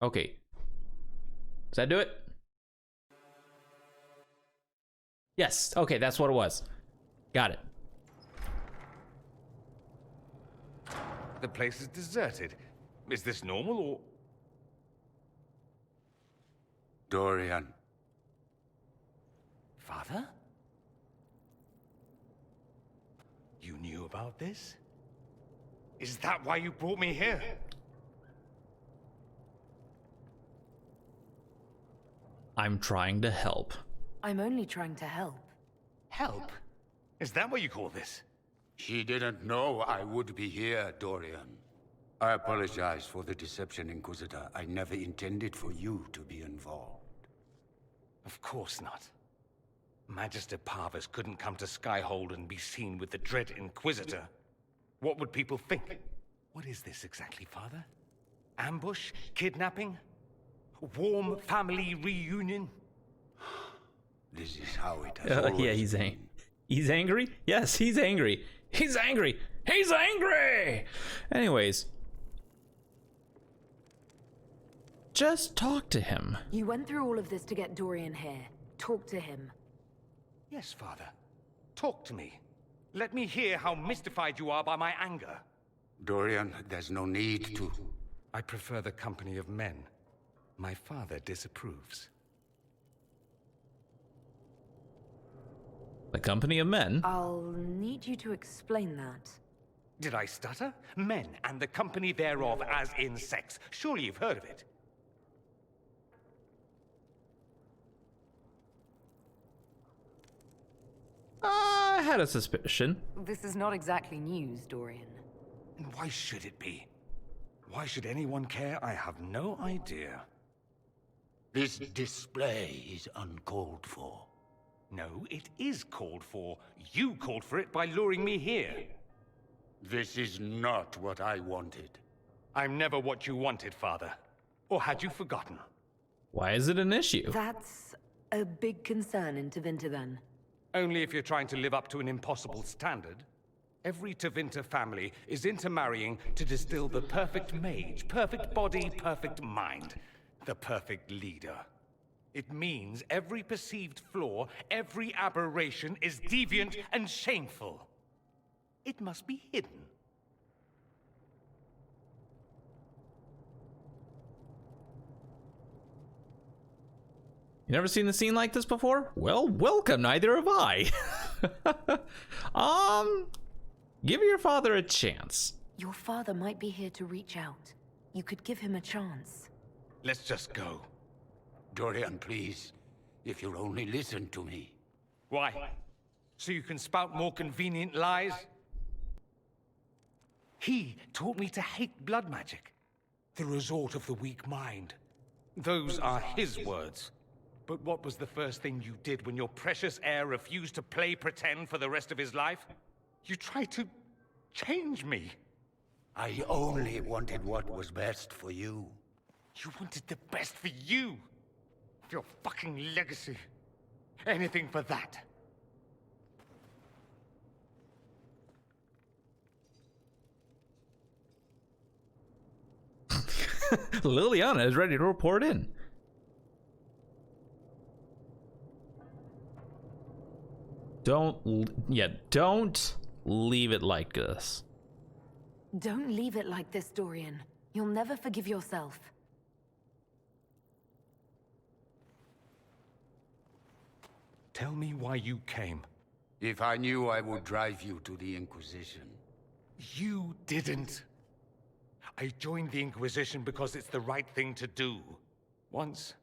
Okay. Does that do it? Yes. Okay, that's what it was. Got it. The place is deserted. Is this normal or... Dorian. Father? You knew about this? Is that why you brought me here? I'm trying to help. I'm only trying to help. Help? Is that what you call this? She didn't know I would be here, Dorian. I apologize for the deception, Inquisitor. I never intended for you to be involved. Of course not. Magister Parvus couldn't come to Skyhold and be seen with the dread Inquisitor. What would people think? What is this exactly, Father? Ambush? Kidnapping? Warm family reunion? This is how it has always Yeah, been. He's angry? Yes, he's angry. He's angry. He's angry! Anyways. Just talk to him. You went through all of this to get Dorian here. Talk to him. Yes, Father. Talk to me. Let me hear how mystified you are by my anger. Dorian, there's no need to. I prefer the company of men. My father disapproves. The company of men? I'll need you to explain that. Did I stutter? Men and the company thereof, as in sex. Surely you've heard of it. I had a suspicion. This is not exactly news, Dorian. And why should it be? Why should anyone care? I have no idea. This display is uncalled for. No, it is called for. You called for it by luring me here. This is not what I wanted. I'm never what you wanted, Father. Or had you forgotten? Why is it an issue? That's a big concern in Tevinter, then. Only if you're trying to live up to an impossible standard. Every Tevinter family is intermarrying to distill the perfect mage, perfect body, perfect mind, the perfect leader. It means every perceived flaw, every aberration is deviant and shameful. It must be hidden. You never seen a scene like this before? Well, welcome, neither have I. Give your father a chance. Your father might be here to reach out. You could give him a chance. Let's just go. Dorian, please. If you'll only listen to me. Why? So you can spout more convenient lies? He taught me to hate blood magic. The resort of the weak mind. Those are his words. But what was the first thing you did when your precious heir refused to play pretend for the rest of his life? You tried to change me. I only wanted what was best for you. You wanted the best for you. Your fucking legacy. Anything for that. Liliana is ready to report in. Don't leave it like this. Don't leave it like this, Dorian. You'll never forgive yourself. Tell me why you came. If I knew, I would drive you to the Inquisition. You didn't. I joined the Inquisition because it's the right thing to do. Once,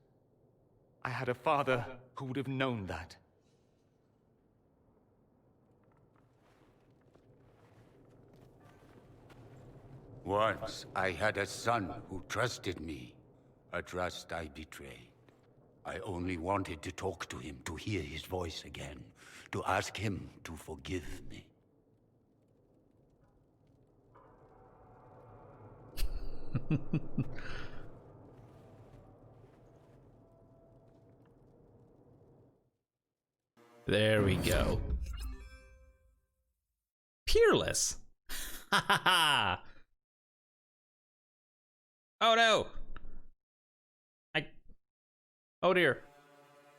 I had a father who would have known that. Once, I had a son who trusted me. A trust I betrayed. I only wanted to talk to him, to hear his voice again, to ask him to forgive me. There we go. Peerless. Ha ha ha. Oh no. Oh dear.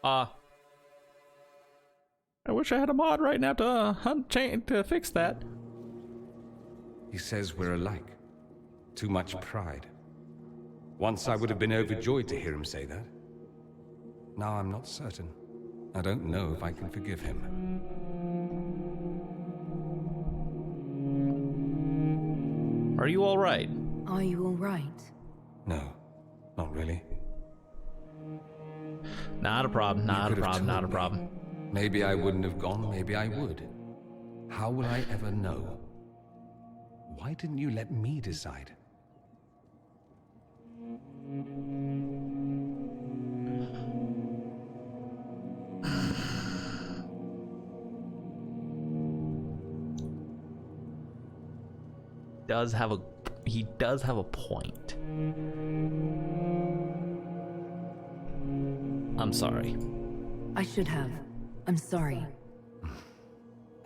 I wish I had a mod right now to fix that. He says we're alike. Too much pride. Once I would have been overjoyed to hear him say that. Now I'm not certain. I don't know if I can forgive him. Are you all right? Are you all right? No, not really. Not a problem. Not a problem. Not a problem. Maybe I wouldn't have gone, maybe I would. How will I ever know? Why didn't you let me decide? He does have a point. I'm sorry. I should have. I'm sorry.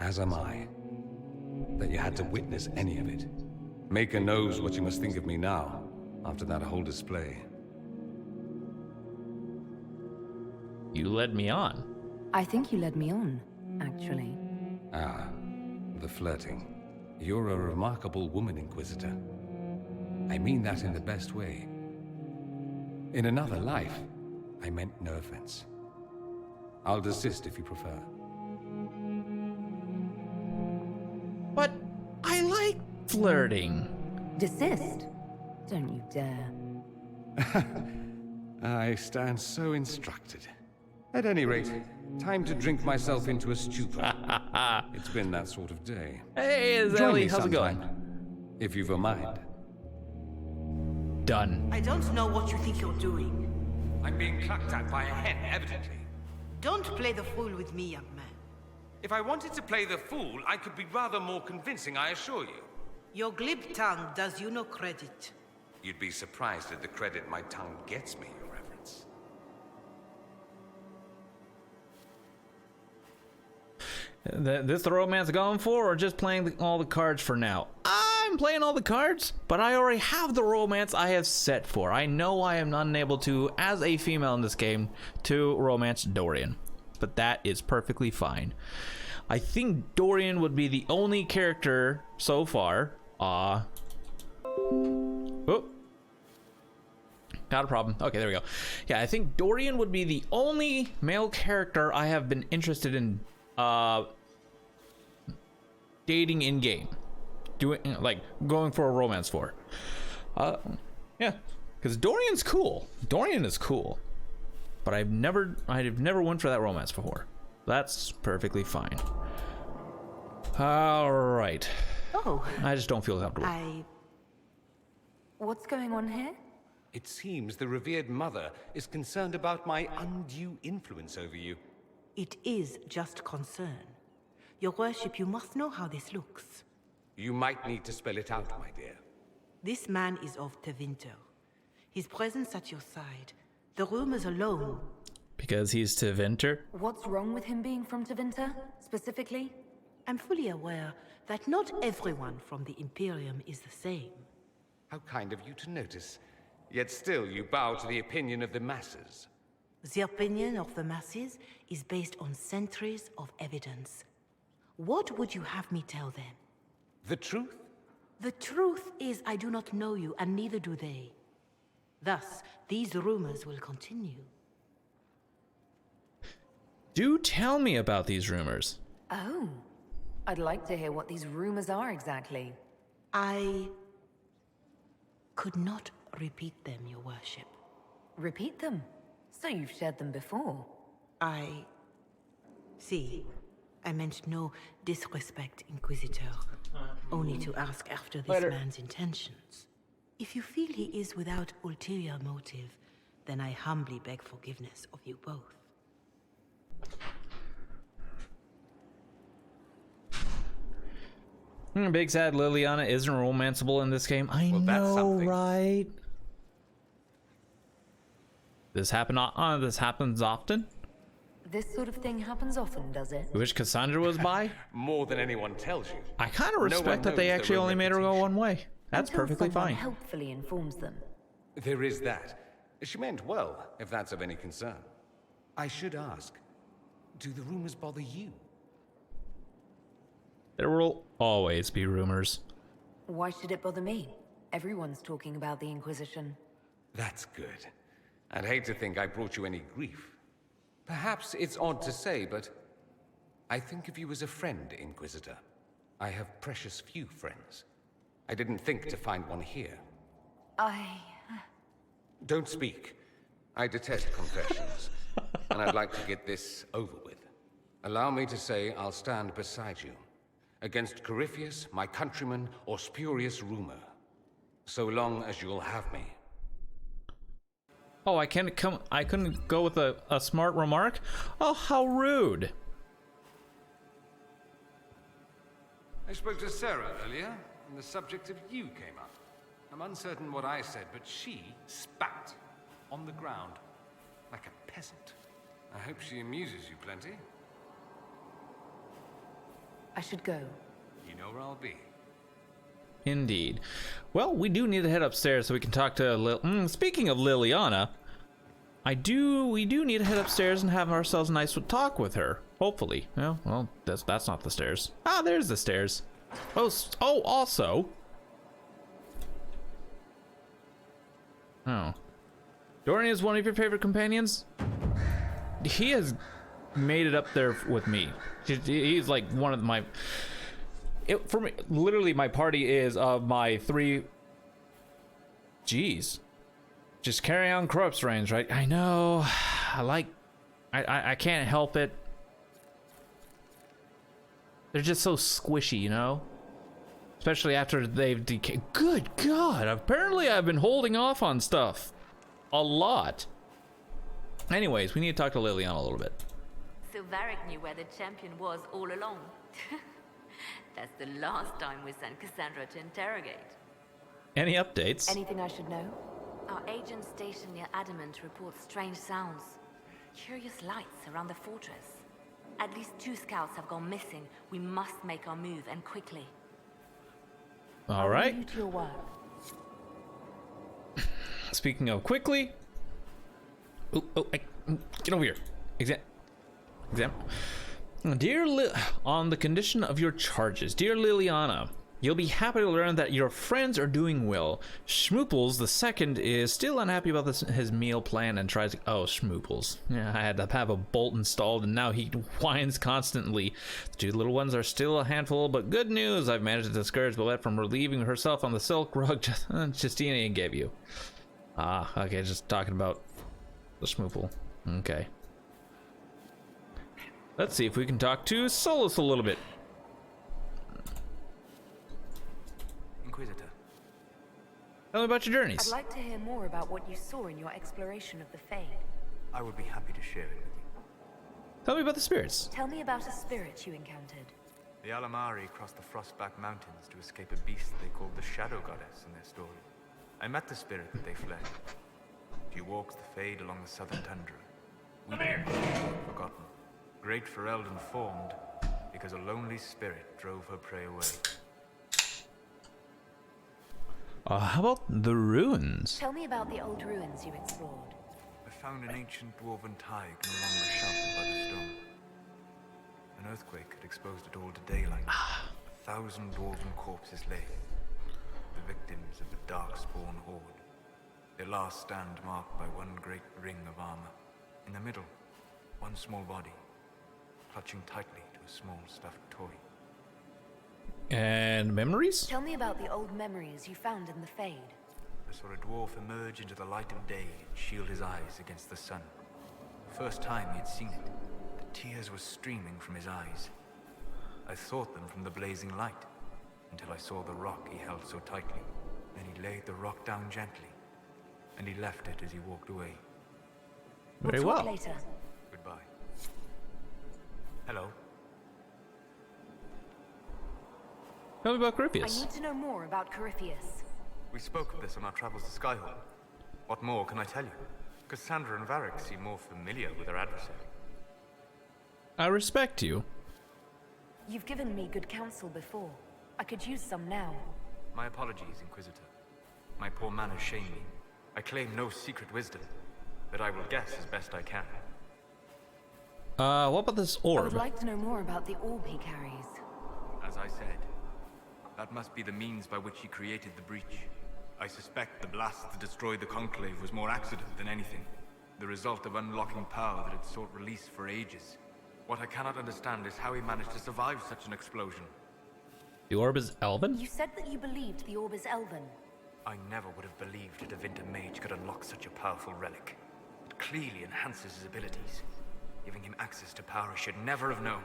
As am I. That you had to witness any of it. Maker knows what you must think of me now, after that whole display. You led me on. I think you led me on, actually. Ah, the flirting. You're a remarkable woman, Inquisitor. I mean that in the best way. In another life, I meant no offense. I'll desist if you prefer. But I like flirting. Desist? Don't you dare. I stand so instructed. At any rate, time to drink myself into a stupor. It's been that sort of day. Hey, Join Zelly, me how's it going? sometime, if you've a mind. Done. I don't know what you think you're doing. I'm being clucked at by a hen, evidently. Don't play the fool with me, young man. If I wanted to play the fool, I could be rather more convincing, I assure you. Your glib tongue does you no credit. You'd be surprised at the credit my tongue gets me, Your Reverence. This the romance going for, or just playing all the cards for now? I'm playing all the cards, but I already have the romance I have set for. I know I am unable to, as a female in this game, to romance Dorian, but that is perfectly fine. I think Dorian would be the only character so far. Oh, not a problem. Okay, there we go. Yeah, I think Dorian would be the only male character I have been interested in dating in game, doing like going for a romance for. Yeah, because Dorian's cool. Dorian is cool, but I've never went for that romance before. That's perfectly fine. All right. Oh. I just don't feel comfortable. What's going on here? It seems the revered mother is concerned about my undue influence over you. It is just concern. Your worship, you must know how this looks. You might need to spell it out, my dear. This man is of Tevinter. His presence at your side, the rumors alone. Because he's Tevinter? What's wrong with him being from Tevinter, specifically? I'm fully aware that not everyone from the Imperium is the same. How kind of you to notice. Yet still you bow to the opinion of the masses. The opinion of the masses is based on centuries of evidence. What would you have me tell them? The truth? The truth is I do not know you, and neither do they. Thus, these rumors will continue. Do tell me about these rumors. Oh. I'd like to hear what these rumors are exactly. I could not repeat them, your worship. Repeat them. So you've shared them before. See, I meant no disrespect, Inquisitor. Only to ask after this man's intentions. If you feel he is without ulterior motive, then I humbly beg forgiveness of you both. Big sad Liliana isn't romanceable in this game. I Well, that's know, something. right? This happens often? This sort of thing happens often, does it? I wish Cassandra was by. More than anyone tells you. I kind of one respect that they knows actually their own only made her go reputation. one way. That's Until perfectly someone fine. helpfully informs them. There is that. She meant well, if that's of any concern. I should ask, do the rumors bother you? There will always be rumors. Why should it bother me? Everyone's talking about the Inquisition. That's good. I'd hate to think I brought you any grief. Perhaps it's odd to say, but I think of you as a friend, Inquisitor. I have precious few friends. I didn't think to find one here. Don't speak. I detest confessions, and I'd like to get this over with. Allow me to say I'll stand beside you, against Corypheus, my countryman, or spurious rumor, so long as you'll have me. Oh, I couldn't go with a smart remark? Oh, how rude. I spoke to Sarah earlier, and the subject of you came up. I'm uncertain what I said, but she spat on the ground like a peasant. I hope she amuses you plenty. I should go. You know where I'll be. Indeed. Well, we do need to head upstairs so we can talk to speaking of Liliana, we do need to head upstairs and have ourselves a nice talk with her. Hopefully. Well, that's not the stairs. Ah, there's the stairs. Oh, also. Oh. Dorian is one of your favorite companions? He has made it up there with me. He's like one of my... for me, literally my party is of my 3... Jeez. Just carry on corpse range, right? I know. I can't help it. They're just so squishy, you know? Especially after they've decayed. Good God! Apparently I've been holding off on stuff. A lot. Anyways, we need to talk to Liliana a little bit. So Varric knew where the champion was all along. That's the last time we sent Cassandra to interrogate. Any updates? Anything I should know? Our agent stationed near Adamant reports strange sounds. Curious lights around the fortress. At least 2 scouts have gone missing. We must make our move, and quickly. All right. Leave you to your work. Speaking of quickly. Get over here. Exam. On the condition of your charges, dear Liliana, you'll be happy to learn that your friends are doing well. Schmooples II is still unhappy about his meal plan and tries to... Oh, Schmooples. Yeah, I had to have a bolt installed and now he whines constantly. The 2 little ones are still a handful, but good news. I've managed to discourage Bolette from relieving herself on the silk rug Justina gave you. Ah, okay, just talking about the Schmoople. Okay. Let's see if we can talk to Solus a little bit. Inquisitor. Tell me about your journeys. I'd like to hear more about what you saw in your exploration of the Fade. I would be happy to share it with you. Tell me about the spirits. Tell me about a spirit you encountered. The Alamari crossed the Frostback Mountains to escape a beast they called the Shadow Goddess in their story. I met the spirit that they fled. She walks the Fade along the southern tundra, weeping forgotten. Great Fereld informed, because a lonely spirit drove her prey away. How about the ruins? Tell me about the old ruins you explored. I found an ancient dwarven tide no longer sheltered by the storm. An earthquake had exposed it all to daylight. 1,000 dwarven corpses lay, the victims of a dark-spawn horde. Their last stand marked by one great ring of armor. In the middle, one small body, clutching tightly to a small stuffed toy. And memories? Tell me about the old memories you found in the Fade. I saw a dwarf emerge into the light of day and shield his eyes against the sun. The first time he had seen it, the tears were streaming from his eyes. I thought them from the blazing light, until I saw the rock he held so tightly. Then he laid the rock down gently, and he left it as he walked away. Very We'll talk well. later. Goodbye. Hello. Tell me about I Corypheus. need to know more about Corypheus. We spoke of this on our travels to Skyhawk. What more can I tell you? Cassandra and Varric seem more familiar with their adversary. I respect you. You've given me good counsel before. I could use some now. My apologies, Inquisitor. My poor manners shame me. I claim no secret wisdom, but I will guess as best I can. What about this I would orb? like to know more about the orb he carries. As I said, that must be the means by which he created the breach. I suspect the blast that destroyed the Conclave was more accident than anything. The result of unlocking power that had sought release for ages. What I cannot understand is how he managed to survive such an explosion. The orb is Elven? You said that you believed the orb is elven. I never would have believed a Devinter mage could unlock such a powerful relic. It clearly enhances his abilities, giving him access to power he should never have known.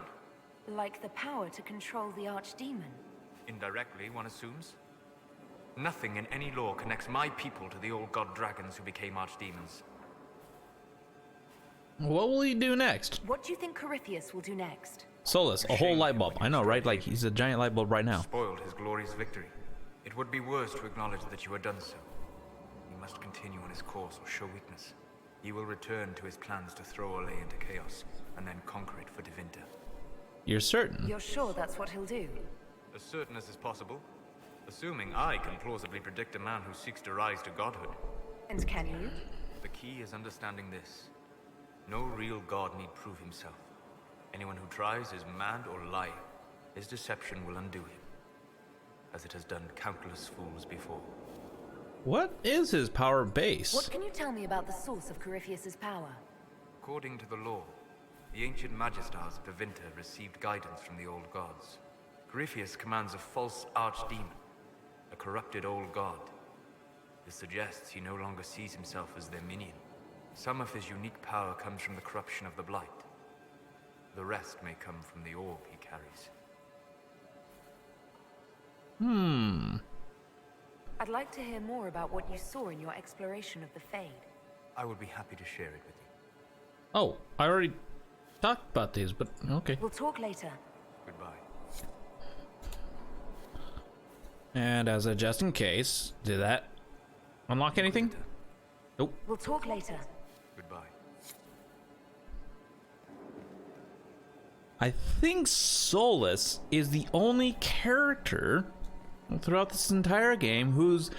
Like the power to control the archdemon. Indirectly, one assumes. Nothing in any law connects my people to the old god dragons who became archdemons. What will he do next? What do you think Corypheus will do next? Solus, a whole light bulb. I know, right? Like, he's a giant light bulb right now. Spoiled his glorious victory. It would be worse to acknowledge that you had done so. He must continue on his course or show weakness. He will return to his plans to throw Olay into chaos, and then conquer it for Devinter. You're certain? You're sure that's what he'll do? As certain as is possible. Assuming I can plausibly predict a man who seeks to rise to godhood. And can you? The key is understanding this. No real god need prove himself. Anyone who tries is mad or lying. His deception will undo him, as it has done countless fools before. What is his power base? What can you tell me about the source of Corypheus's power? According to the law, the ancient Magistars of Devinter received guidance from the old gods. Corypheus commands a false archdemon, a corrupted old god. This suggests he no longer sees himself as their minion. Some of his unique power comes from the corruption of the Blight. The rest may come from the orb he carries. I'd like to hear more about what you saw in your exploration of the Fade. I would be happy to share it with you. Oh, I already talked about these, but okay. We'll talk later. Goodbye. And as a just in case, did that unlock anything? Nope. We'll talk later. Goodbye. I think Solus is the only character throughout this entire game whose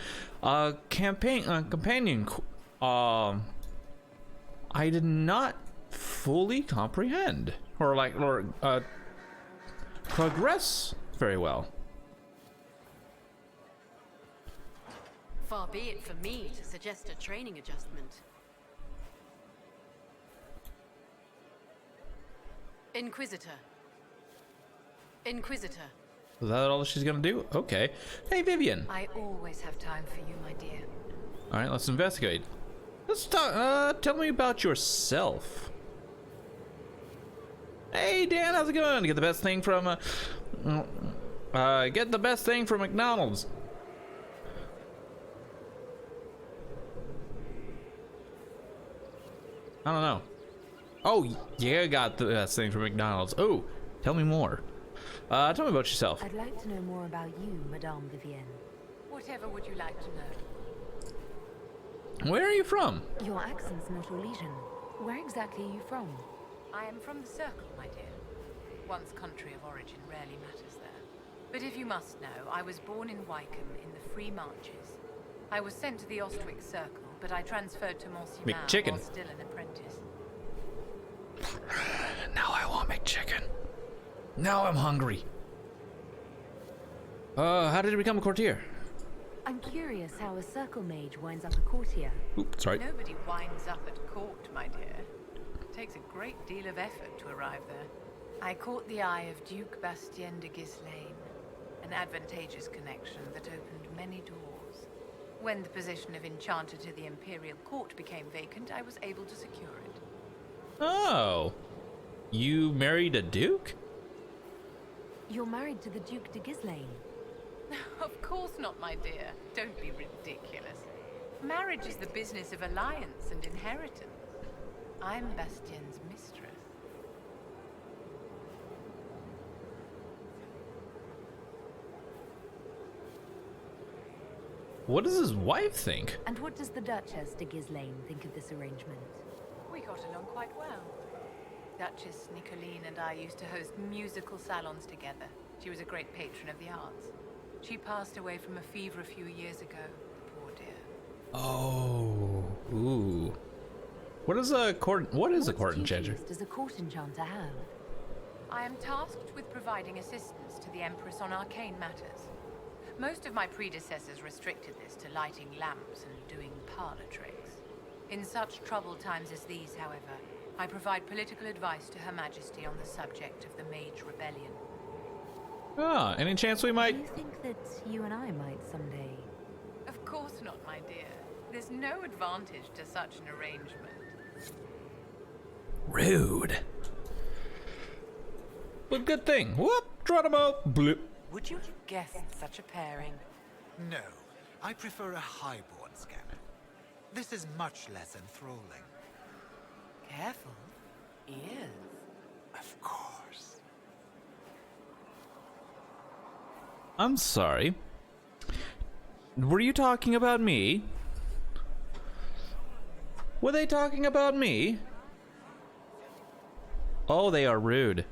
companion I did not fully comprehend or progress very well. Far be it for me to suggest a training adjustment. Inquisitor. Inquisitor. Is that all she's gonna do? Okay. Hey, Vivian. I always have time for you, my dear. All right, let's investigate. Let's talk. Tell me about yourself. Hey, Dan, how's it going? Get the best thing from McDonald's. I don't know. Oh, yeah, got the best thing from McDonald's. Oh, tell me more. Tell me about yourself. I'd like to know more about you, Madame Vivienne. Whatever would you like to know? Where are you from? Your accent's not Orlesian. Where exactly are you from? I am from the Circle, my dear. One's country of origin rarely matters there. But if you must know, I was born in Wycombe in the Free Marches. I was sent to the Ostwick Circle, but I transferred to Monsignor McChicken. while still an apprentice. Now I want McChicken. Now I'm hungry. How did you become a courtier? I'm curious how a circle mage winds up a courtier. Oops, sorry. Nobody winds up at court, my dear. It takes a great deal of effort to arrive there. I caught the eye of Duke Bastien de Ghislaine, an advantageous connection that opened many doors. When the position of Enchanter to the Imperial Court became vacant, I was able to secure it. Oh. You married a duke? You're married to the Duke de Ghislaine. Of course not, my dear. Don't be ridiculous. Marriage is the business of alliance and inheritance. I'm Bastien's mistress. What does his wife think? And what does the Duchess de Ghislaine think of this arrangement? We got along quite well. Duchess Nicoline and I used to host musical salons together. She was a great patron of the arts. She passed away from a fever a few years ago, poor dear. Oh, ooh. What is a court? What is a court enchanter? What duties does a court enchanter have? I am tasked with providing assistance to the Empress on arcane matters. Most of my predecessors restricted this to lighting lamps and doing parlor tricks. In such troubled times as these, however, I provide political advice to Her Majesty on the subject of the Mage Rebellion. Ah, any chance we might? Do you think that you and I might someday? Of course not, my dear. There's no advantage to such an arrangement. Rude. But good thing. Whoop, Geronimo. Bloop. Would you have guessed such a pairing? No, I prefer a highborn scamp. This is much less enthralling. Careful. Ears. Of course. I'm sorry. Were you talking about me? Were they talking about me? Oh, they are rude.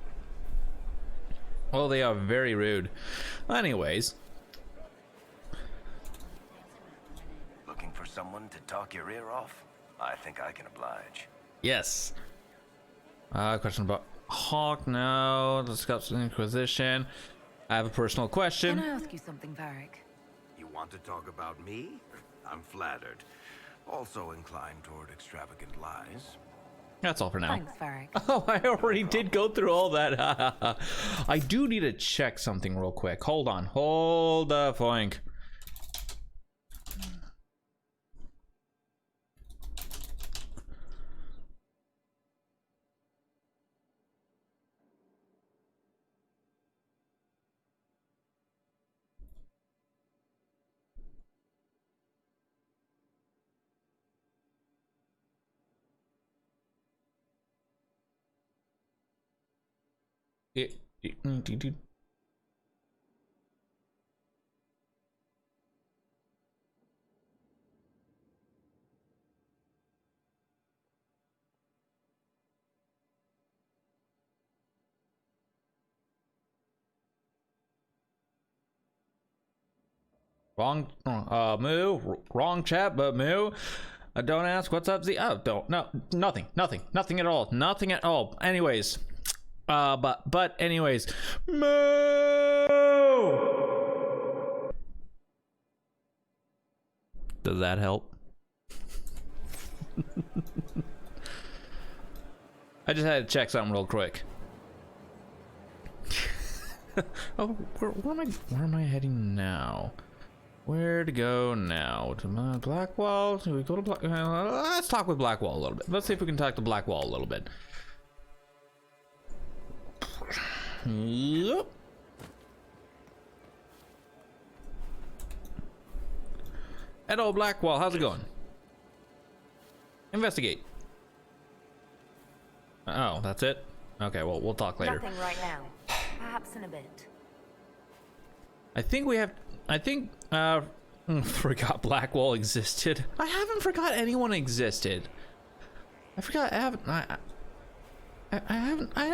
Oh, they are very rude. Anyways. Looking for someone to talk your ear off? I think I can oblige. Yes. Question about Hawk now. Discuss the Inquisition. I have a personal question. Can I ask you something, Varric? You want to talk about me? I'm flattered. Also inclined toward extravagant lies. That's all for now. Thanks, Varric. Oh, I already did go through all that. I do need to check something real quick. Hold on. Hold the foink. Wrong, Moo. Wrong chat, but Moo. Don't ask what's up, Z. Oh, don't. No, nothing at all. Nothing at all. Anyways, but anyways, Moo. Does that help? I just had to check something real quick. Oh, where am I heading now? Where to go now? To Blackwall? Should we go to let's talk with Blackwall a little bit. Let's see if we can talk to Blackwall a little bit. Yep. Hello, Blackwall. How's it going? Investigate. Oh, that's it? Okay, well, we'll talk later. Nothing right now. Perhaps in a bit. I think forgot Blackwall existed. I haven't forgot anyone existed. I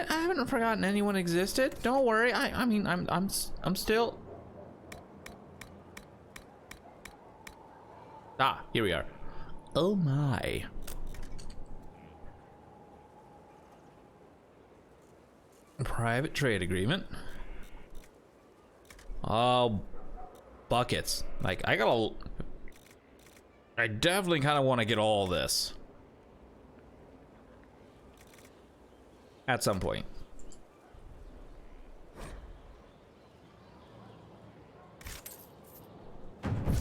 haven't forgotten anyone existed. Don't worry. I mean I'm still. Ah, here we are. Oh my. Private trade agreement. Oh, buckets. Like, I definitely kind of want to get all this. At some point.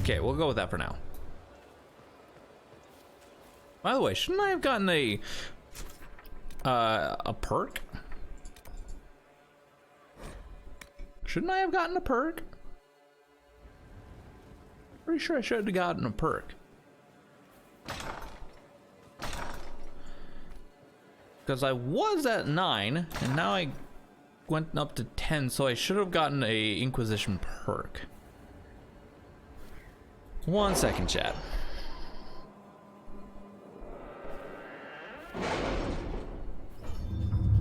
Okay, we'll go with that for now. By the way, shouldn't I have gotten a perk? Shouldn't I have gotten a perk? Pretty sure I should have gotten a perk. Because I was at 9, and now I went up to 10, so I should have gotten a Inquisition perk. 1 second, chat.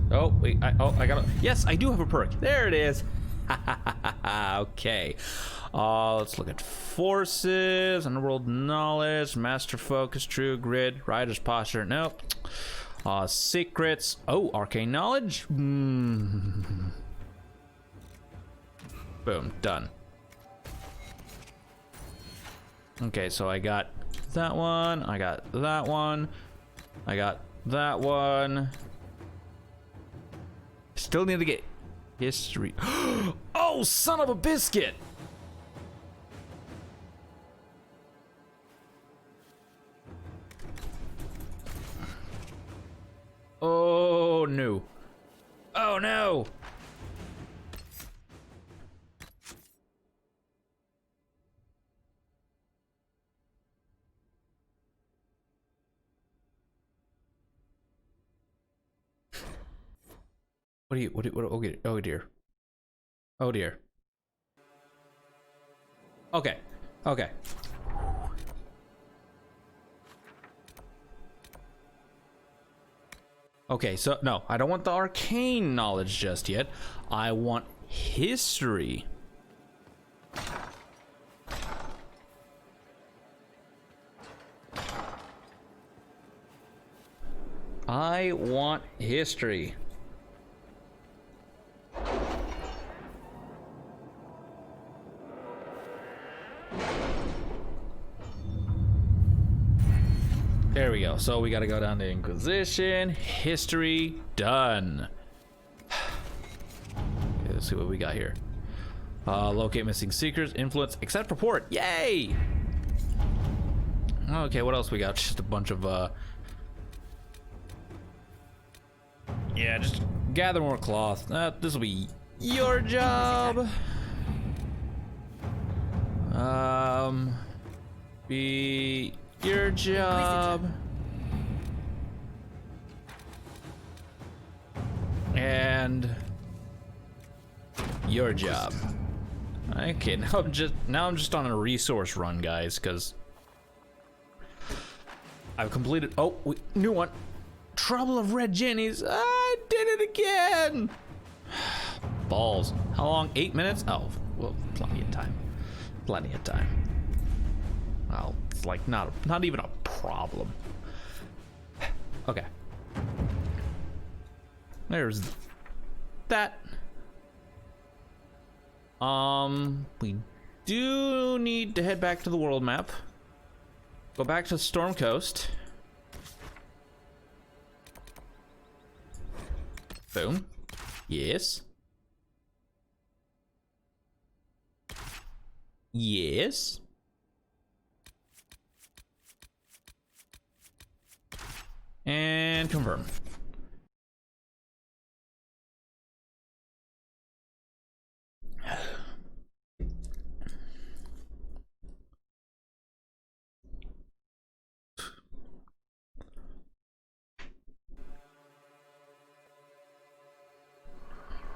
Oh, wait, I got it. Yes, I do have a perk. There it is. Okay. Let's look at forces, underworld knowledge, master focus, true grid, rider's posture. Nope. Secrets. Oh, arcane knowledge. Boom, done. Okay, so I got that one. I got that one. I got that one. Still need to get history. Oh, son of a biscuit! Oh no. Oh no. Oh dear. Oh dear. Okay. Okay. Okay, so no, I don't want the arcane knowledge just yet. I want history. I want history. There we go. So we got to go down to Inquisition. History done. Okay, let's see what we got here. Locate missing secrets. Influence. Accept report. Yay! Okay, what else we got? Just a bunch of yeah, just gather more cloth. This will be your job. Be your job. And your job. Okay, now I'm just on a resource run, guys, because I've completed. Oh, new one. Trouble of Red Jennies. I did it again. Balls. How long? 8 minutes? Oh, well, plenty of time. Plenty of time. Well, it's like not even a problem. Okay. There's that. We do need to head back to the world map. Go back to Storm Coast. Boom. Yes. Yes. And confirm.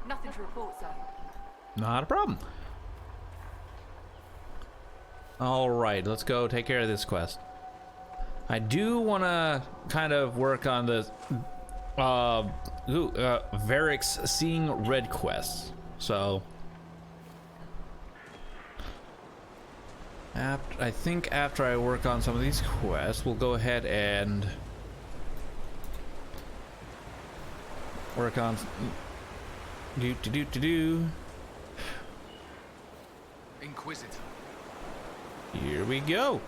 Nothing to report, sir. Not a problem. All right, let's go take care of this quest. I do want to kind of work on the Varric's Seeing Red quest. So I think after I work on some of these quests, we'll go ahead and work on Inquisitor. Here we go.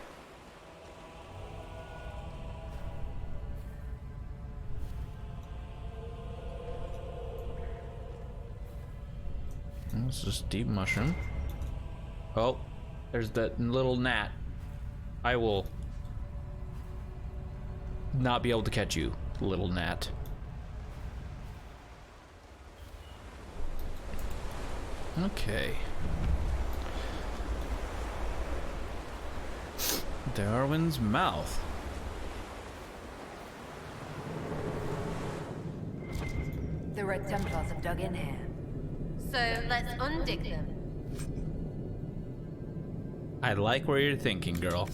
This is deep mushroom. Oh, there's that little gnat. I will not be able to catch you, little gnat. Okay. Darwin's mouth. The Red Templars have dug in here. So let's undig them. I like where you're thinking, girl.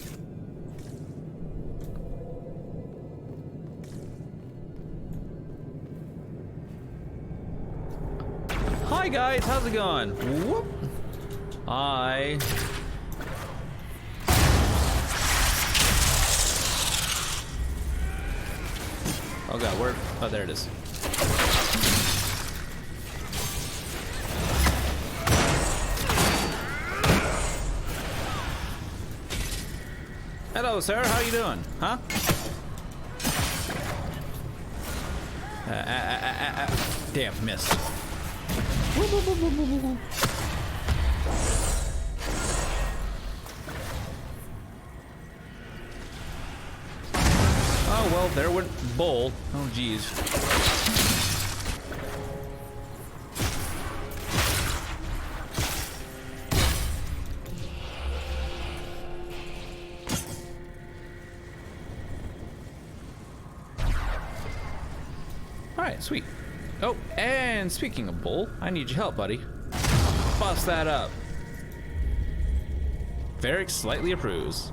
Hi guys, how's it going? Whoop. Hi. Oh god, where? Oh, there it is. Hello, sir. How you doing? Huh? Damn, missed. Oh, well, there went Bull. Oh, geez. Alright, sweet. Oh, and speaking of Bull, I need your help, buddy. Bust that up. Varric slightly approves.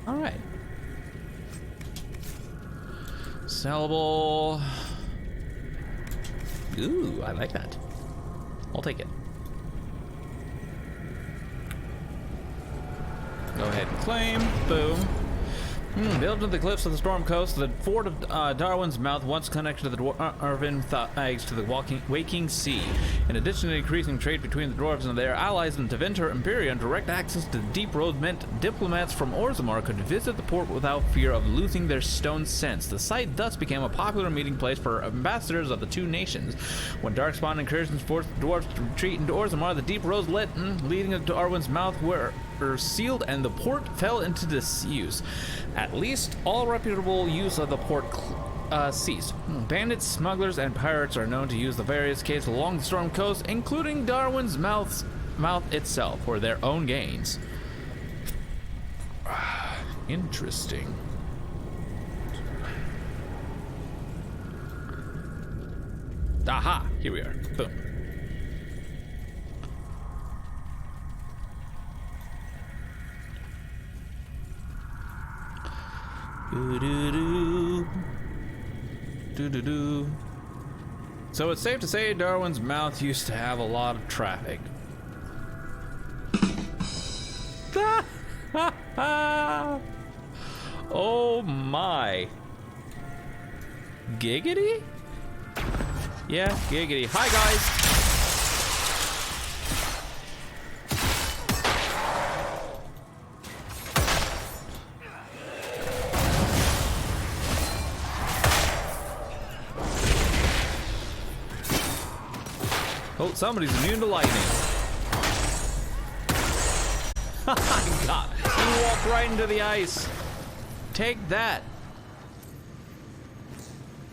Alright. Sellable. Ooh, I like that. I'll take it. Go ahead and claim. Boom. Built into the cliffs of the Storm Coast, the fort of Darwin's Mouth once connected to the Dwarven Thags to the Waking Sea. In addition to increasing trade between the dwarves and their allies in Tevinter Imperium, direct access to the Deep Road meant diplomats from Orzammar could visit the port without fear of losing their stone sense. The site thus became a popular meeting place for ambassadors of the two nations. When Darkspawn incursions forced the dwarves to retreat into Orzammar, the Deep Roads leading to Darwin's Mouth were sealed and the port fell into disuse. At least all reputable use of the port ceased. Bandits, smugglers, and pirates are known to use the various caves along the Storm Coast, including Darwin's Mouth itself, for their own gains. Interesting. Aha! Here we are. Boom. Do-do-do. So it's safe to say Darwin's Mouth used to have a lot of traffic. Oh my. Giggity? Yeah, giggity. Hi guys! Oh, somebody's immune to lightning. God, he walked right into the ice. Take that.